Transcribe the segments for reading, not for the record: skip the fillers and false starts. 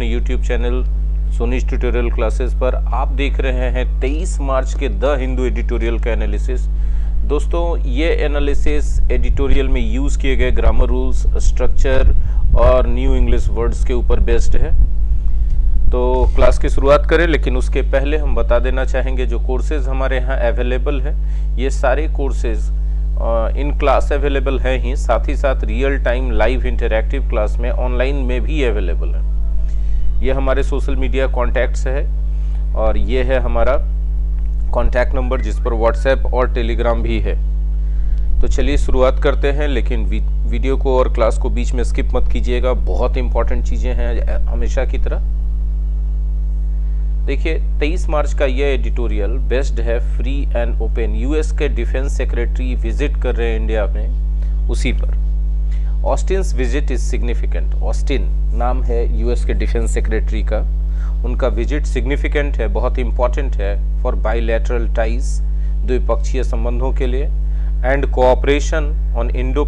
अपने YouTube channel सोनीज tutorial classes पर। आप देख रहे हैं 23 मार्च के द हिंदू एडिटोरियल का एनालिसिस। दोस्तों, ये एनालिसिस एडिटोरियल में यूज़ किए गए ग्रामर रूल्स, स्ट्रक्चर और न्यू इंग्लिश वर्ड्स के ऊपर बेस्ड है। तो क्लास की शुरुआत करें, लेकिन उसके पहले हम बता देना चाहेंगे जो कोर्सेज हमारे यहाँ अवेलेबल है, ये सारे कोर्सेज इन क्लास अवेलेबल है ही, साथ ही साथ real time live interactive class में ऑनलाइन में भी अवेलेबल है। ये हमारे सोशल मीडिया कॉन्टैक्ट्स है और ये है हमारा कॉन्टैक्ट नंबर जिस पर व्हाट्सएप और टेलीग्राम भी है। तो चलिए शुरुआत करते हैं, लेकिन वीडियो को और क्लास को बीच में स्किप मत कीजिएगा, बहुत इंपॉर्टेंट चीज़ें हैं हमेशा की तरह। देखिए, 23 मार्च का ये एडिटोरियल बेस्ड है फ्री एंड ओपन, यूएस के डिफेंस सेक्रेटरी विजिट कर रहे हैं इंडिया में, उसी पर। Austen's visit is significant. Austin नाम है यूएस के डिफेंस सेक्रेटरी का, उनका विजिट सिग्निफिकेंट है, बहुत इंपॉर्टेंट है फॉर बाइलैटरल टाइज, द्विपक्षीय संबंधों के लिए, and cooperation on Indo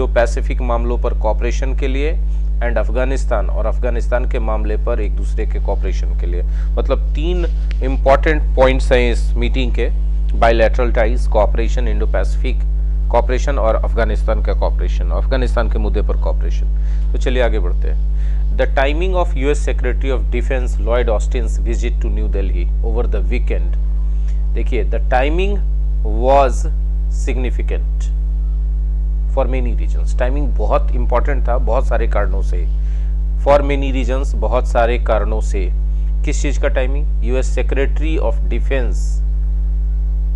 Pacific मामलों पर कोऑपरेशन के लिए, एंड अफगानिस्तान और अफगानिस्तान के मामले पर एक दूसरे के कोऑपरेशन के लिए। मतलब 3 इम्पॉर्टेंट पॉइंट्स हैं इस मीटिंग के, bilateral ties, cooperation, Indo Pacific cooperation और अफगानिस्तान का कोऑपरेशन, अफगानिस्तान के मुद्दे पर कोऑपरेशन। तो चलिए आगे बढ़ते हैं। The timing of US secretary of defence Lloyd Austin's visit to New Delhi over the weekend. देखिए, the timing was significant for many reasons. Timing बहुत इंपॉर्टेंट था बहुत सारे कारणों से, फॉर मेनी रीजन्स, बहुत सारे कारणों से। किस चीज़ का timing? US secretary of defence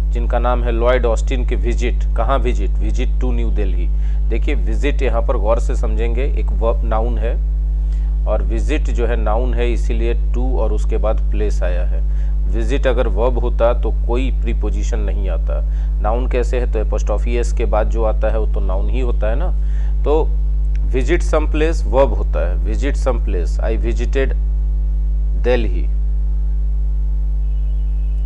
जिनका नाम है लॉयड ऑस्टिन के विजिट, कहाँ विजिट टू न्यू दिल्ली। देखिए, विजिट यहाँ पर गौर से समझेंगे, एक वर्ब नाउन है और विजिट जो है नाउन है, इसीलिए टू और उसके बाद प्लेस आया है। विजिट अगर वर्ब होता तो कोई प्रीपोजिशन नहीं आता। नाउन कैसे है? तो एपोस्ट्रोफी एस के बाद जो आता है वो तो नाउन ही होता है ना। तो विजिट सम प्लेस वर्ब होता है, visit some place, I visited Delhi,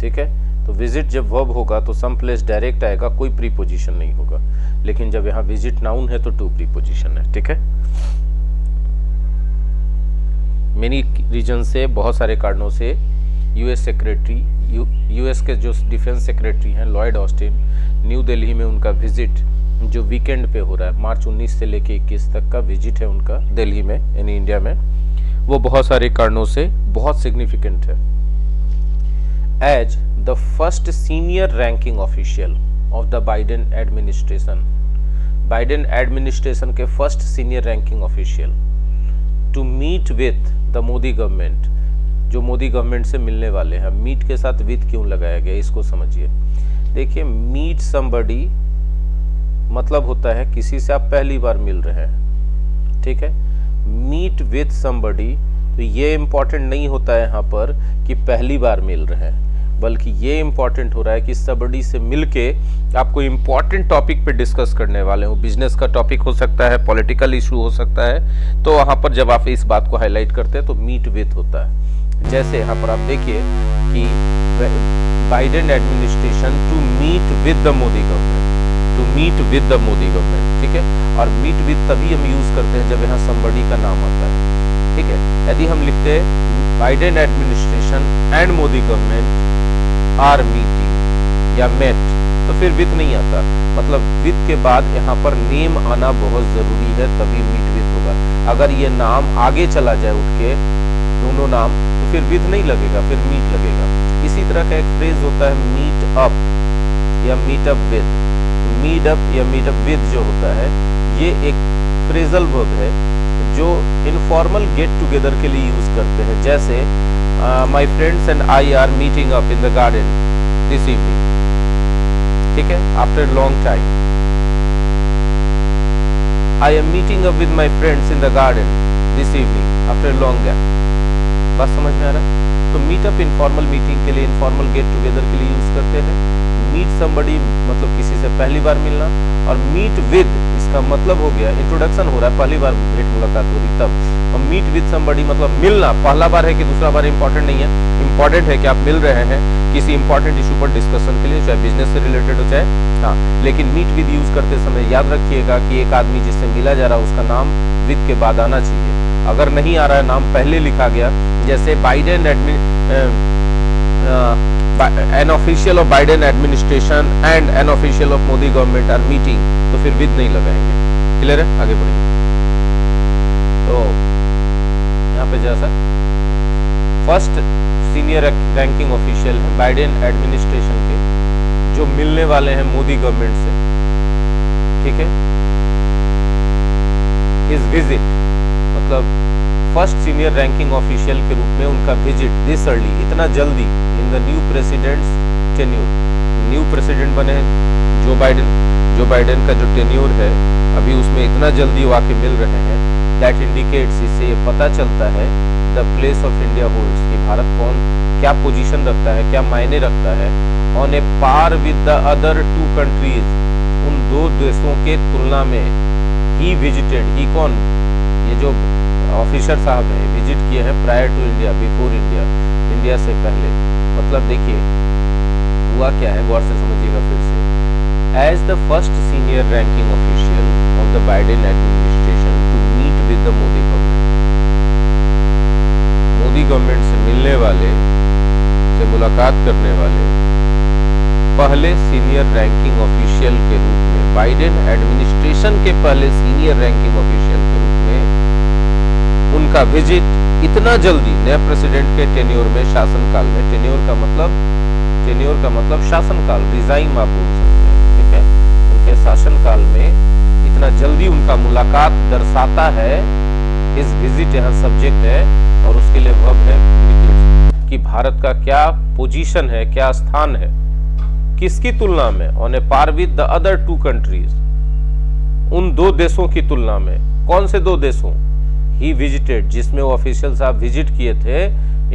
ठीक है। तो विजिट जब वर्ब होगा तो सम प्लेस डायरेक्ट आएगा, कोई प्रीपोजिशन नहीं होगा। लेकिन जब यहाँ विजिट नाउन है तो टू प्रीपोजिशन है, ठीक है। मेनी रीजन से, बहुत सारे कारणों से यूएस सेक्रेटरी, यूएस के जो डिफेंस सेक्रेटरी हैं लॉयड ऑस्टिन, न्यू दिल्ली में उनका विजिट जो वीकेंड पे हो रहा है, मार्च 19 से लेके 21 तक का विजिट है उनका दिल्ली में यानी इंडिया में, वो बहुत सारे कारणों से बहुत सिग्निफिकेंट है। As the first senior ranking official of the Biden administration के first senior ranking official to meet with the Modi government, जो मोदी गवर्नमेंट से मिलने वाले हैं। मीट के साथ विथ क्यों लगाया गया, इसको समझिए। देखिए, मीट समबडी मतलब होता है किसी से आप पहली बार मिल रहे हैं, ठीक है। मीट विथ समबडी, तो ये इंपॉर्टेंट नहीं होता है यहाँ पर कि पहली बार मिल रहे हैं, बल्कि ये इंपॉर्टेंट हो रहा है कि सबडी से मिलके आपको इंपॉर्टेंट टॉपिक पे डिस्कस करने वाले हो। बिजनेस का टॉपिक हो सकता है, पॉलिटिकल इशू हो सकता है, तो वहाँ पर जब आप इस बात को हाईलाइट करते हैं तो मीट विथ होता है। जैसे यहाँ पर आप देखिए कि Biden administration to meet with the Modi government, ठीक है। और मीट विद तभी हम यूज करते हैं जब यहाँ somebody का नाम आता है, ठीक है। यदि हम लिखते हैं Biden administration and Modi government are meeting या मेट, तो फिर विद नहीं आता। मतलब विद के बाद यहाँ पर नेम आना बहुत जरूरी है, तभी मीट विद होगा। अगर ये नाम आगे चला जाए उठ के, दोनों नाम, तो फिर विद नहीं लगेगा, फिर मीट लगेगा। इसी तरह का एक फ्रेज होता है मीट अप या meet up with. Meet up या मीट अप विद जो होता है, ये एक फ्रेजल वर्ब है जो इनफॉर्मल गेट टुगेदर के लिए यूज करते हैं। जैसे my friends and I R meeting up in the garden this evening, ठीक है, after long time. I am meeting up with my friends in the garden this evening after long gap. बात समझ में आ रहा है? तो मीटअप इनफॉर्मल मीटिंग के लिए, इनफॉर्मल गेट टुगेदर के लिए यूज करते हैं। मीट समबडी मतलब किसी से पहली बार मिलना, और मीट विद इसका मतलब हो गया इंट्रोडक्शन हो रहा है, पहली बार भेंट मुलाकात हो रही तब। और मीट विद समबडी मतलब मिलना, पहला बार है कि दूसरा बार इंपॉर्टेंट नहीं है, इंपॉर्टेंट है कि आप मिल रहे हैं किसी इंपॉर्टेंट इशू पर डिस्कशन के लिए, चाहे बिजनेस से रिलेटेड हो चाहे, हाँ। लेकिन मीट विद यूज करते समय याद रखिएगा कि एक आदमी जिससे मिला जा रहा है उसका नाम विद के बाद आना चाहिए। अगर नहीं आ रहा है नाम पहले लिखा गया, जैसे Biden an official of Biden administration and an official of Modi government are meeting, तो फिर विद नहीं लगाएंगे। क्लियर है? आगे बढ़िए। तो यहाँ पे जैसा फर्स्ट सीनियर रैंकिंग ऑफिशियल है बाइडेन एडमिनिस्ट्रेशन के, जो मिलने वाले हैं मोदी गवर्नमेंट से, ठीक है। हिज विजिट मतलब फर्स्ट सीनियर रैंकिंग ऑफिशियल के रूप में उनका विजिट दिस अर्ली, इतना जल्दी, in the new president's tenure, new president बने हैं जो बाइडेन का जो टेन्योर है अभी उसमें इतना जल्दी वो आके मिल रहे हैं, दैट इंडिकेट्स, इससे ये पता चलता है the place of India holds, कि भारत क्या पोजीशन रखता है, क्या मायने रखता है on a par with the other two countries, उन दो देशों के तुलना में। ही विजिटेड, ही कौन? ये जो ऑफिसर साहब हैं विजिट किए हैं prior to India, before India, India से पहले। मतलब देखिए हुआ क्या है, गौर से समझिएगा फिर से। As the first senior ranking official of the Biden administration to meet with the Modi government, Modi government से मिलने वाले, से मुलाकात करने वाले पहले सीनियर रैंकिंग ऑफिशियल के रूप में, बाइडेन एडमिनिस्ट्रेशन के पहले सीनियर रैंकिंग ऑफिशियल के रूप में उनका विजिट इतना जल्दी नए प्रेसिडेंट के टेन्योर में, शासनकाल में। टेन्योर का मतलब शासनकाल, रिजाइम आप बोल सकते हैं, ठीक है। उनके शासनकाल में इतना जल्दी उनका मुलाकात दर्शाता है, इस विजिट यहाँ सब्जेक्ट है और उसके लिए वर्ब है कि भारत का क्या पोजीशन है, क्या स्थान है, किसकी तुलना में, on a par with the other two countries, उन दो देशों की तुलना में। कौन से दो देशों? ही विजिटेड, जिसमें वो ऑफिशियल साहब विजिट किए थे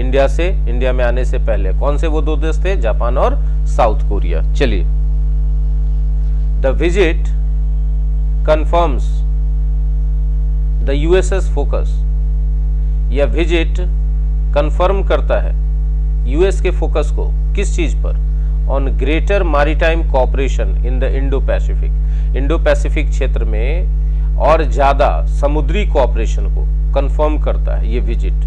इंडिया से, इंडिया में आने से पहले। कौन से वो दो देश थे? जापान और साउथ कोरिया। चलिए, the visit confirms the USS focus, यह विजिट कंफर्म करता है यूएस के फोकस को, किस चीज पर? On greater maritime cooperation in the Indo Pacific, Indo Pacific क्षेत्र में और ज्यादा समुद्री कोऑपरेशन को कंफर्म करता है ये विजिट।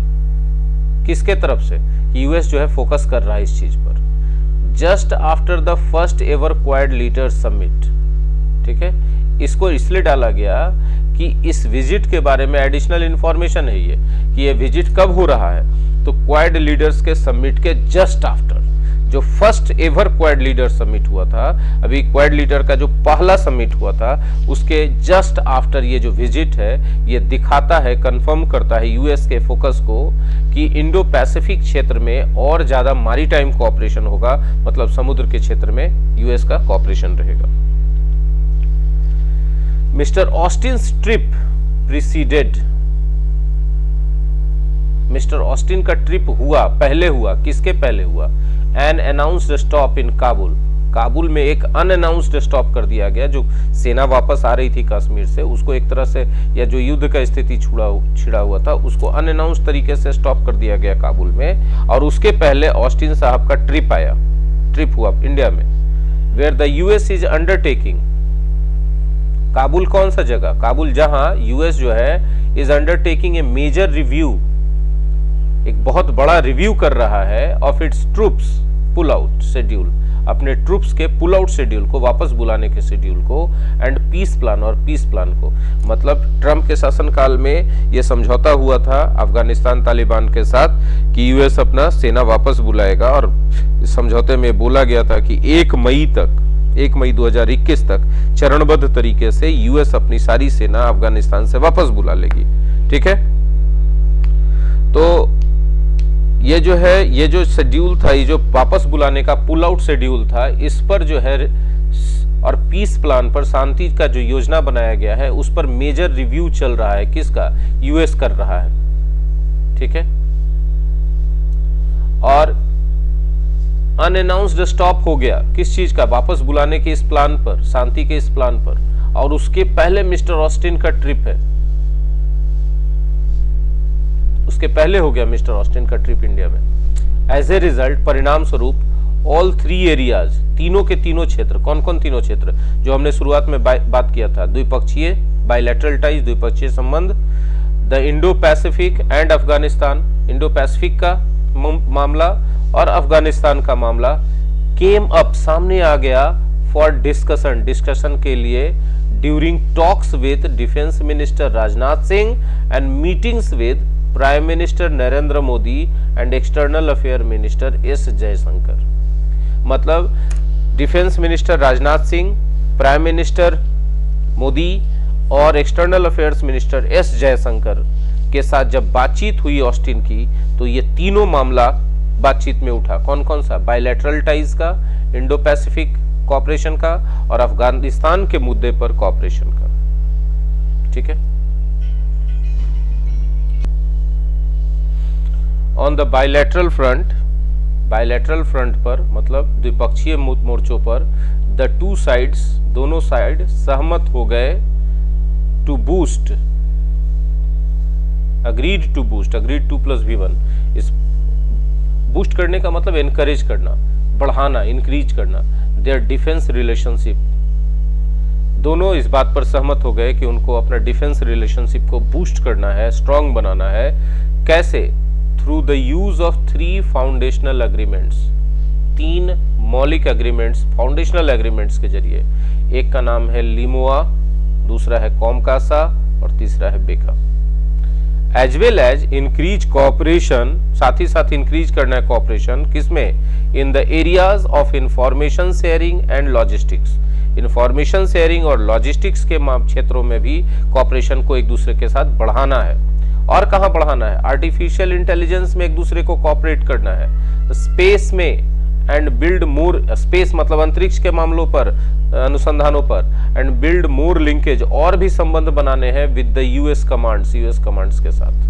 किसके तरफ से? यूएस जो है फोकस कर रहा है इस चीज पर। Just after the first ever quad leaders summit, ठीक है। इसको इसलिए डाला गया कि इस विजिट के बारे में एडिशनल इंफॉर्मेशन है ये, कि ये विजिट कब हो रहा है, तो क्वाड लीडर्स के समिट के जस्ट आफ्टर, जो first ever quad leader summit हुआ था, अभी क्वाड लीडर का जो पहला समिट हुआ था उसके जस्ट आफ्टर ये जो विजिट है, ये दिखाता है, कंफर्म करता है यूएस के फोकस को कि इंडो पैसिफिक क्षेत्र में और ज्यादा मैरीटाइम कोऑपरेशन होगा, मतलब समुद्र के क्षेत्र में यूएस का कोऑपरेशन रहेगा। Mister Austin's trip preceded, mister Austin का ट्रिप हुआ, पहले हुआ, किसके पहले हुआ? An announced stop in Kabul, Kabul में एक अनअनाउंस्ड स्टॉप कर दिया गया, जो सेना वापस आ रही थी कश्मीर से, उसको एक तरह से, या जो युद्ध का स्थिति छिड़ा हुआ था उसको अनअनाउंस्ड तरीके से स्टॉप कर दिया गया काबुल में। और उसके पहले ऑस्टिन साहब का ट्रिप आया, ट्रिप हुआ इंडिया में, where the US is undertaking, Kabul कौन सा जगह? काबुल जहां यूएस जो है is undertaking a major review, एक बहुत बड़ा रिव्यू कर रहा है of its troops pull out schedule, अपने ट्रूप्स के पुल आउट शेड्यूल को, वापस बुलाने के शेड्यूल को, एंड पीस प्लान, और पीस प्लान को। मतलब ट्रंप के शासनकाल में यह समझौता हुआ था अफगानिस्तान तालिबान के साथ कि यूएस अपना सेना वापस बुलाएगा, और इस समझौते में बोला गया था कि 1 मई 2021 तक चरणबद्ध तरीके से यूएस अपनी सारी सेना अफगानिस्तान से वापस बुला लेगी, ठीक है। तो ये जो है, ये जो शेड्यूल था, ये जो वापस बुलाने का पुल आउट शेड्यूल था, इस पर जो है, और पीस प्लान पर, शांति का जो योजना बनाया गया है उस पर मेजर रिव्यू चल रहा है, किसका? यूएस कर रहा है, ठीक है। और अनअनाउंस्ड स्टॉप हो गया, किस चीज का? वापस बुलाने के इस प्लान पर, शांति के इस प्लान पर, और उसके पहले मिस्टर ऑस्टिन का ट्रिप है, उसके पहले हो गया मिस्टर ऑस्टिन का ट्रिप इंडिया में। एज ए रिजल्ट, परिणाम स्वरूप, ऑल 3 एरियाज, तीनों के तीनों क्षेत्र, कौन कौन तीनों क्षेत्र जो हमने शुरुआत में बात किया था, द्विपक्षीय, बायलैटरल टाइज, द्विपक्षीय संबंध, the Indo Pacific and Afghanistan, Indo Pacific का मामला और अफगानिस्तान का मामला केम अप, सामने आ गया फॉर डिस्कशन, डिस्कशन के लिए during talks with defence minister Rajnath Singh and meetings with prime minister Narendra Modi and external affair minister S Jaishankar. मतलब defence minister Rajnath Singh, prime minister Modi और external affairs minister S Jaishankar के साथ जब बातचीत हुई ऑस्टिन की, तो ये तीनों मामला बातचीत में उठा। कौन कौन सा? बायलैटरल टाइज का, इंडो पैसिफिक कॉपरेशन का और अफगानिस्तान के मुद्दे पर कॉपरेशन का। ठीक है। On the bilateral front, bilateral front पर मतलब द्विपक्षीय मोर्चों पर द टू साइड्स, दोनों साइड सहमत हो गए to boost, agreed to boost, agreed 2+V1, इस बूस्ट करने का मतलब एनकरेज करना, बढ़ाना, इंक्रीज करना देयर डिफेंस रिलेशनशिप। दोनों इस बात पर सहमत हो गए कि उनको अपना डिफेंस रिलेशनशिप को बूस्ट करना है, स्ट्रांग बनाना है। कैसे? Through the use of 3 foundational agreements, 3 मौलिक एग्रीमेंट्स, फाउंडेशनल एग्रीमेंट्स के जरिए। एक का नाम है लिमोआ, दूसरा है कॉमकासा और तीसरा है BECA. As well as increase cooperation, साथ ही साथ इंक्रीज करना है कोऑपरेशन किसमें? In the areas of information sharing and logistics. Information sharing और लॉजिस्टिक्स के क्षेत्रों में भी कोऑपरेशन को एक दूसरे के साथ बढ़ाना है। और कहां बढ़ाना है? आर्टिफिशियल इंटेलिजेंस में एक दूसरे को कोऑपरेट करना है, स्पेस में एंड बिल्ड मोर, स्पेस मतलब अंतरिक्ष के मामलों पर, अनुसंधानों पर, एंड बिल्ड मोर लिंकेज, और भी संबंध बनाने हैं विद द यूएस कमांड्स के साथ।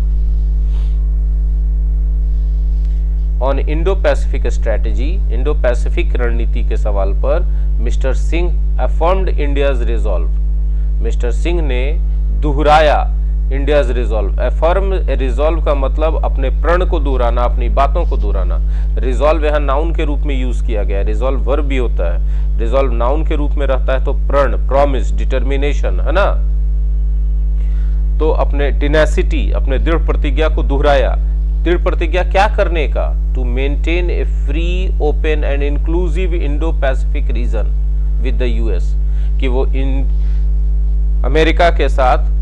On Indo Pacific strategy, Indo Pacific रणनीति के सवाल पर mister Singh affirmed India's resolve, mister Singh ने दोहराया इंडियाज रिजॉल्व। अफर्म, रिजॉल्व का मतलब अपने प्रण को दोहराना, अपनी बातों को दोहराना। रिजॉल्व यहाँ नाउन के रूप में यूज किया गया है, रिजॉल्व वर्ब भी होता है, रिजॉल्व नाउन के रूप में रहता है तो प्रण, प्रॉमिस, डिटर्मिनेशन, है ना। तो अपने टेनेसिटी, अपने दृढ़ प्रतिज्ञा को दोहराया। दृढ़ प्रतिज्ञा क्या करने का? To maintain a free, open and inclusive Indo Pacific region with the US, कि वो अमेरिका के साथ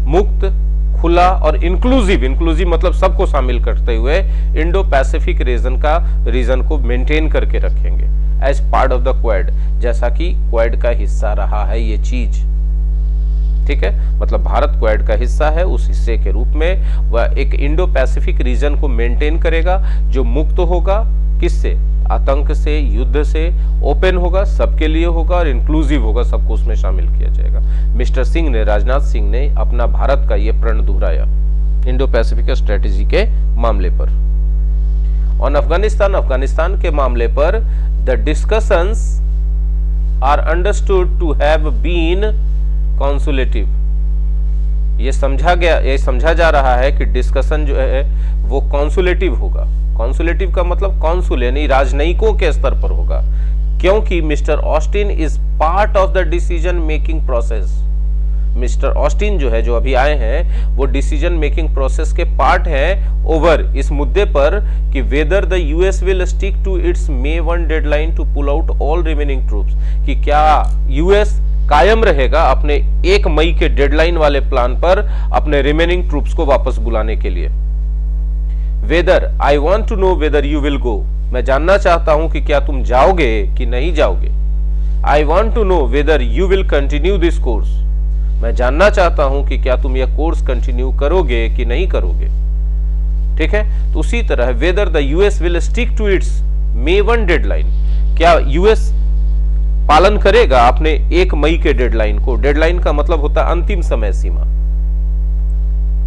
मुक्त, खुला और इंक्लूसिव, इंक्लूसिव मतलब सबको शामिल करते हुए इंडो पैसिफिक रीजन को मेंटेन करके रखेंगे as part of the Quad, जैसा कि क्वाड का हिस्सा रहा है ये चीज। ठीक है, मतलब भारत क्वाड का हिस्सा है, उस हिस्से के रूप में वह एक इंडो पैसिफिक रीजन को मेंटेन करेगा जो मुक्त होगा किससे? आतंक से, युद्ध से, ओपन होगा, सबके लिए होगा और इंक्लूसिव होगा, सबको उसमें शामिल किया जाएगा। मिस्टर सिंह ने, राजनाथ सिंह ने अपना भारत का यह प्रण दोहराया इंडो पैसिफिक स्ट्रेटेजी के मामले पर। ऑन अफगानिस्तान, अफगानिस्तान के मामले पर the discussions are understood to have been consultative. ये समझा जा रहा है कि डिस्कशन जो है वो कॉन्सुलेटिव होगा। कॉन्सुलेटिव का मतलब कॉन्सुल यानी राजनयिकों के स्तर पर होगा, क्योंकि mister Austin is part of the decision making process. Mister Austin जो है, जो अभी आए हैं, वो डिसीजन मेकिंग प्रोसेस के पार्ट हैं ओवर इस मुद्दे पर कि whether the US will stick to its May 1 deadline to pull out all remaining troops, कि क्या यूएस कायम रहेगा अपने 1 मई के डेडलाइन वाले प्लान पर अपने रिमेनिंग ट्रूप्स को वापस बुलाने के लिए। Whether, I want to know whether you will go, मैं जानना चाहता हूं कि क्या तुम जाओगे कि नहीं जाओगे। I want to know whether you will continue this course, मैं जानना चाहता हूं कि क्या तुम यह कोर्स कंटिन्यू करोगे कि नहीं करोगे। ठीक है, तो उसी तरह whether the US will stick to its May 1 deadline, क्या यूएस पालन करेगा अपने 1 मई के डेडलाइन को। डेडलाइन का मतलब होता है अंतिम समय सीमा।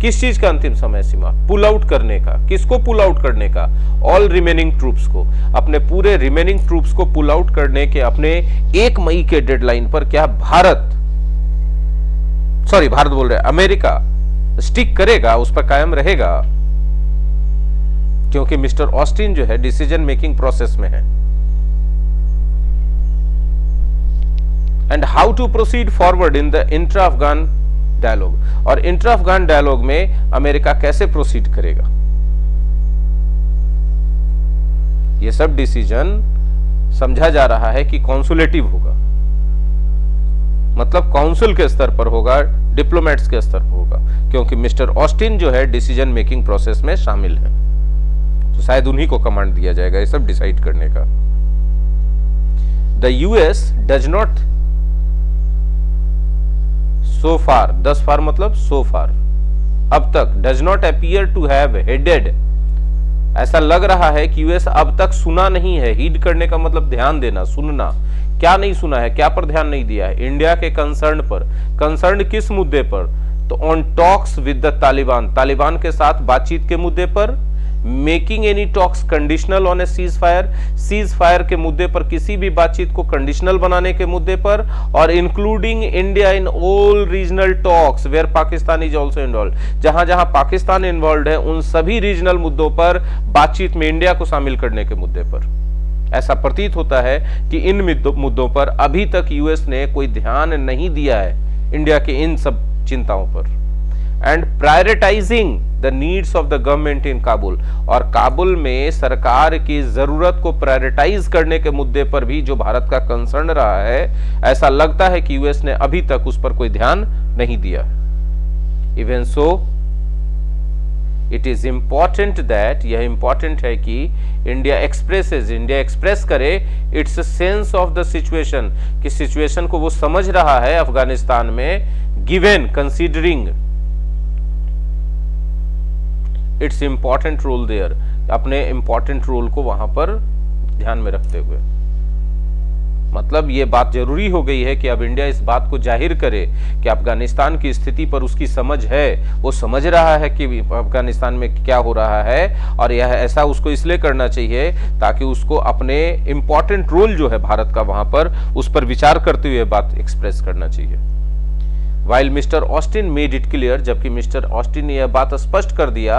किस चीज का अंतिम समय सीमा? पुल आउट करने का। किसको पुल आउट करने का? ऑल रिमेनिंग ट्रूप्स को, अपने पूरे रिमेनिंग ट्रूप्स को पुल आउट करने के अपने 1 मई के डेडलाइन पर क्या भारत बोल रहे, अमेरिका स्टिक करेगा, उस पर कायम रहेगा, क्योंकि मिस्टर ऑस्टिन जो है डिसीजन मेकिंग प्रोसेस में है। And how to proceed forward in the intra Afghan dialogue, और इंटर अफगान डायलॉग में अमेरिका कैसे प्रोसीड करेगा, ये सब डिसीजन समझा जा रहा है कि कॉन्सुलेटिव होगा, मतलब काउंसिल के स्तर पर होगा, डिप्लोमेट्स के स्तर पर होगा, क्योंकि मिस्टर ऑस्टिन जो है डिसीजन मेकिंग प्रोसेस में शामिल है, तो शायद उन्हीं को कमांड दिया जाएगा ये सब डिसाइड करने का। The US does not so far, thus far मतलब सो फार, अब तक, does not appear to have headed, ऐसा लग रहा है कि यूएस अब तक सुना नहीं है। हीड करने का मतलब ध्यान देना, सुनना। क्या नहीं सुना है, क्या पर ध्यान नहीं दिया है? इंडिया के कंसर्न पर। कंसर्न किस मुद्दे पर? तो on talks with the Taliban, Taliban के साथ बातचीत के मुद्दे पर, making any talks conditional on A cease fire, cease fire के मुद्दे पर किसी भी बातचीत को कंडीशनल बनाने के मुद्दे पर, और including India in all regional talks where Pakistan is also involve, जहां जहां पाकिस्तान इन्वॉल्व है उन सभी रीजनल मुद्दों पर बातचीत में इंडिया को शामिल करने के मुद्दे पर। ऐसा प्रतीत होता है कि इन मुद्दों पर अभी तक यूएस ने कोई ध्यान नहीं दिया है इंडिया के इन सब चिंताओं पर। And prioritising the needs of the government in Kabul, और काबुल में सरकार की जरूरत को प्रायोरिटाइज करने के मुद्दे पर भी जो भारत का कंसर्न रहा है, ऐसा लगता है कि यूएस ने अभी तक उस पर कोई ध्यान नहीं दिया। Even so it is important that, यह इंपॉर्टेंट है कि इंडिया एक्सप्रेस करे its sense of the situation, कि सिचुएशन को वो समझ रहा है अफगानिस्तान में, given considering its important role there, अपने इंपॉर्टेंट रोल को वहां पर ध्यान में रखते हुए। मतलब ये बात जरूरी हो गई है कि अब इंडिया इस बात को जाहिर करे कि अफगानिस्तान की स्थिति पर उसकी समझ है, वो समझ रहा है कि अफगानिस्तान में क्या हो रहा है, और यह ऐसा उसको इसलिए करना चाहिए ताकि उसको अपने इंपॉर्टेंट रोल जो है भारत का वहां पर, उस पर विचार करते हुए बात एक्सप्रेस करना चाहिए। While Mr. Austin made it clear, जबकि मिस्टर ऑस्टिन ने यह बात स्पष्ट कर दिया,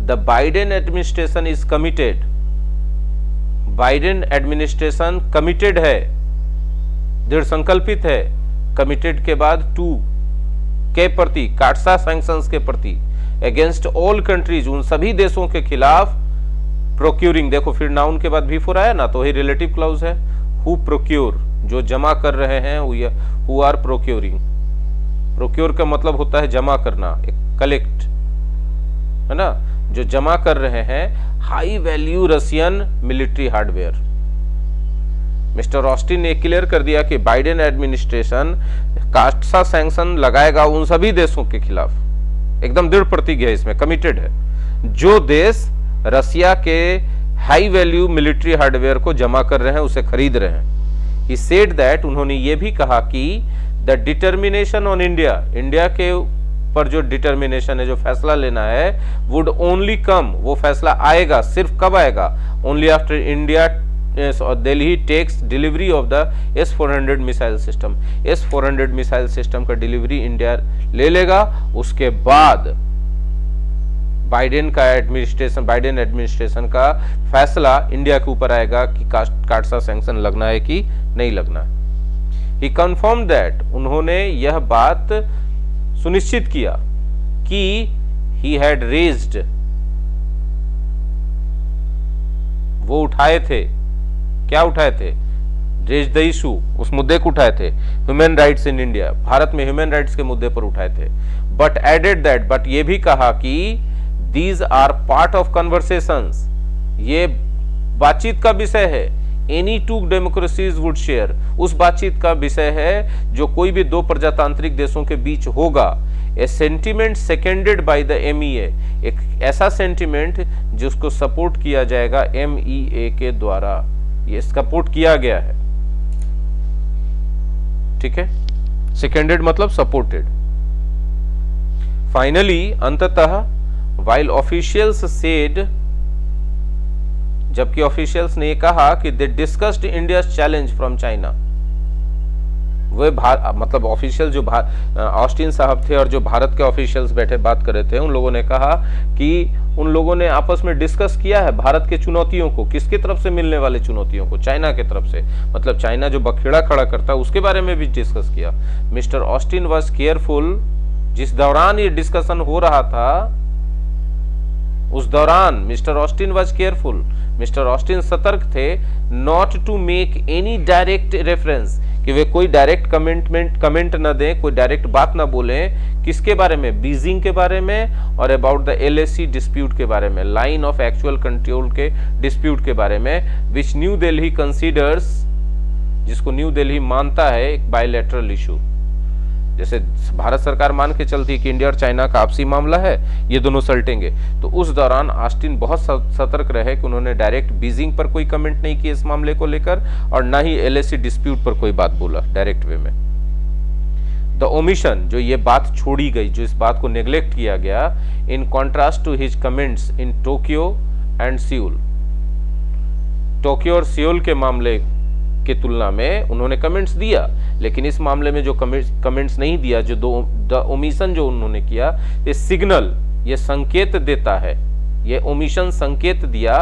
the Biden administration is committed, Biden administration committed है, दृढ़ संकल्पित है, कमिटेड के बाद टू के प्रति, काटसा सैंक्शंस के प्रति, अगेंस्ट ऑल कंट्रीज, उन सभी देशों के खिलाफ, प्रोक्यूरिंग, देखो फिर नाउन के बाद भी फोर आया ना, तो ही रिलेटिव क्लाउज है, हु प्रोक्योर, जो जमा कर रहे हैं, हु आर प्रोक्योरिंग, प्रोक्योर का मतलब होता है जमा करना, कलेक्ट, है ना, जो जमा कर रहे हैं high value Russian military hardware. Mister Austin ने क्लियर कर दिया कि बाइडेन एडमिनिस्ट्रेशन काटसा सैंक्शन लगाएगा उन सभी देशों के खिलाफ, एकदम दृढ़ प्रतिज्ञा इसमें, कमिटेड है, जो देश रसिया के हाई वैल्यू मिलिट्री हार्डवेयर को जमा कर रहे हैं, उसे खरीद रहे हैं। ही सेड दैट, उन्होंने ये भी कहा कि the determination on India, India के पर जो डिटर्मिनेशन है, जो फैसला लेना है, वुड ओनली कम, वो फैसला आएगा, सिर्फ कब आएगा? Only after India Delhi takes delivery of the S-400 missile system. S-400 missile system का डिलीवरी इंडिया ले लेगा, उसके बाद बाइडेन एडमिनिस्ट्रेशन का फैसला इंडिया के ऊपर आएगा कि काटसा सैंक्शन लगना है कि नहीं लगना है। He confirmed that, उन्होंने यह बात सुनिश्चित किया कि he had raised, वो उठाए थे, क्या उठाए थे? raised the issue, उस मुद्दे को उठाए थे, human rights in India, Bharat में ह्यूमन राइट्स के मुद्दे पर उठाए थे। बट एडेड दैट, बट ये भी कहा कि these are part of conversations, ये बातचीत का विषय है, any two democracies would share, उस बातचीत का विषय है जो कोई भी दो प्रजातांत्रिक देशों के बीच होगा। ए sentiment seconded by the MEA, एक ऐसा सेंटिमेंट जिसको सपोर्ट किया जाएगा MEA के द्वारा, ये सपोर्ट किया गया है, ठीक है, सेकेंडेड मतलब सपोर्टेड। फाइनली, अंततः, while officials said, जबकि ऑफिशियल्स ने कहा कि they discussed India challenge from China, वे मतलब ऑफिशियल जो ऑस्टिन साहब थे और जो भारत के ऑफिशियल्स बैठे बात कर रहे थे, उन लोगों ने कहा कि उन लोगों ने आपस में डिस्कस किया है भारत के चुनौतियों को, किसकी तरफ से मिलने वाले चुनौतियों को? चाइना की तरफ से, मतलब चाइना जो बखेड़ा खड़ा करता है उसके बारे में भी डिस्कस किया। मिस्टर ऑस्टिन वाज केयरफुल, जिस दौरान ये डिस्कशन हो रहा था उस दौरान mister Austin was careful, mister Austin सतर्क थे not to make any direct reference, कि वे कोई डायरेक्ट कमेंट न दें, कोई डायरेक्ट बात ना बोलें। किसके बारे में? बीजिंग के बारे में और अबाउट द एलएसी डिस्प्यूट के बारे में, लाइन ऑफ एक्चुअल कंट्रोल के डिस्प्यूट के बारे में, विच न्यू दिल्ली कंसीडर्स, जिसको न्यू दिल्ली मानता है एक बायलैटरल इशू। जैसे भारत सरकार मान के चलती है कि इंडिया और चाइना का आपसी मामला है, ये दोनों सलटेंगे, तो उस दौरान ऑस्टिन बहुत सतर्क रहे कि उन्होंने डायरेक्ट बीजिंग पर कोई कमेंट नहीं किया इस मामले को लेकर, और ना ही एलएसी डिस्प्यूट पर कोई बात बोला डायरेक्ट वे में। द ओमिशन, जो ये बात छोड़ी गई, जो इस बात को नेग्लेक्ट किया गया, in contrast to his comments in Tokyo and Seoul, Tokyo और सियोल के मामले के तुलना में उन्होंने कमेंट्स दिया, लेकिन इस मामले में जो कमेंट्स नहीं दिया, जो द ओमिशन जो उन्होंने किया, ये सिग्नल, ये संकेत देता है, ये ओमिशन संकेत दिया,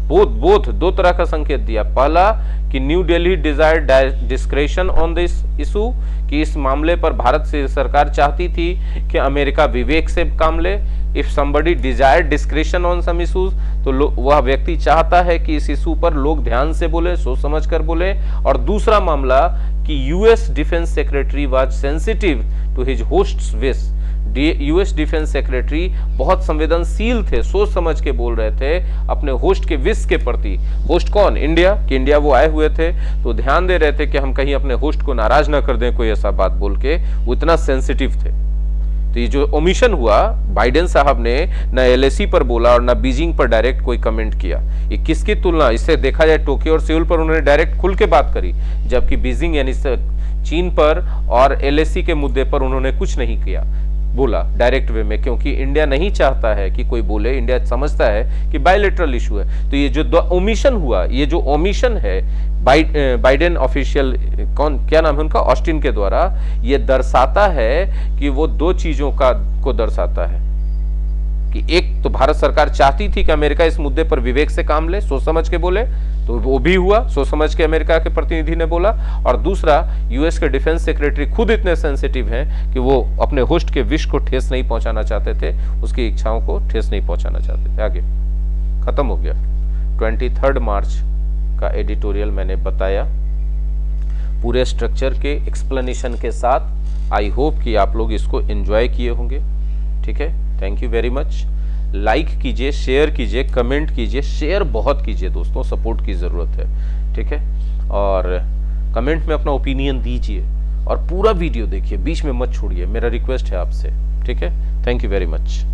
बोथ दो तरह का संकेत दिया। पहला कि new Delhi desired discretion on this issue, कि इस मामले पर भारत से सरकार चाहती थी कि अमेरिका विवेक से काम ले। If somebody desired discretion on some issues, तो वह व्यक्ति चाहता है कि इस इशू पर लोग ध्यान से बोले, सोच समझ कर बोले। और दूसरा मामला कि US defence secretary was sensitive to his hosts wish, US defence secretary बहुत संवेदनशील थे, सोच समझ के बोल रहे थे अपने होस्ट के विश के प्रति। होस्ट कौन? इंडिया, कि इंडिया वो आए हुए थे, तो ध्यान दे रहे थे कि हम कहीं अपने होस्ट को नाराज ना कर दें कोई ऐसा बात बोल के, वो इतना सेंसिटिव थे। तो ये जो ओमिशन हुआ, बाइडेन साहब ने ना एलएसी पर बोला और ना बीजिंग पर डायरेक्ट कोई कमेंट किया। ये किसकी तुलना, इससे देखा जाए टोक्यो और सियोल पर उन्होंने डायरेक्ट खुल के बात करी, जबकि बीजिंग यानी चीन पर और एलएसी के मुद्दे पर उन्होंने कुछ नहीं किया, बोला डायरेक्ट वे में, क्योंकि इंडिया नहीं चाहता है कि कोई बोले, इंडिया समझता है कि बायलैटरल इशू है। तो ये जो ओमिशन हुआ, ये जो ओमिशन है बाइडेन ऑफिशियल, क्या नाम है उनका, ऑस्टिन के द्वारा, ये दर्शाता है कि वो दो चीजों को दर्शाता है कि एक तो भारत सरकार चाहती थी कि अमेरिका इस मुद्दे पर विवेक से काम ले, सोच समझ के बोले, तो वो भी हुआ, सोच समझ के अमेरिका के प्रतिनिधि ने बोला। और दूसरा, यूएस के डिफेंस सेक्रेटरी खुद इतने सेंसिटिव हैं कि वो अपने होस्ट के विश को ठेस नहीं पहुंचाना चाहते थे, उसकी इच्छाओं को ठेस नहीं पहुंचाना चाहते थे। आगे खत्म हो गया 23 मार्च का एडिटोरियल मैंने बताया पूरे स्ट्रक्चर के एक्सप्लेनेशन के साथ। आई होप कि आप लोग इसको एंजॉय किए होंगे। ठीक है, thank you very much. Like कीजिए, शेयर कीजिए, कमेंट कीजिए, शेयर बहुत कीजिए दोस्तों, सपोर्ट की ज़रूरत है। ठीक है, और कमेंट में अपना ओपिनियन दीजिए और पूरा वीडियो देखिए, बीच में मत छोड़िए, मेरा रिक्वेस्ट है आपसे। ठीक है, थैंक यू वेरी मच।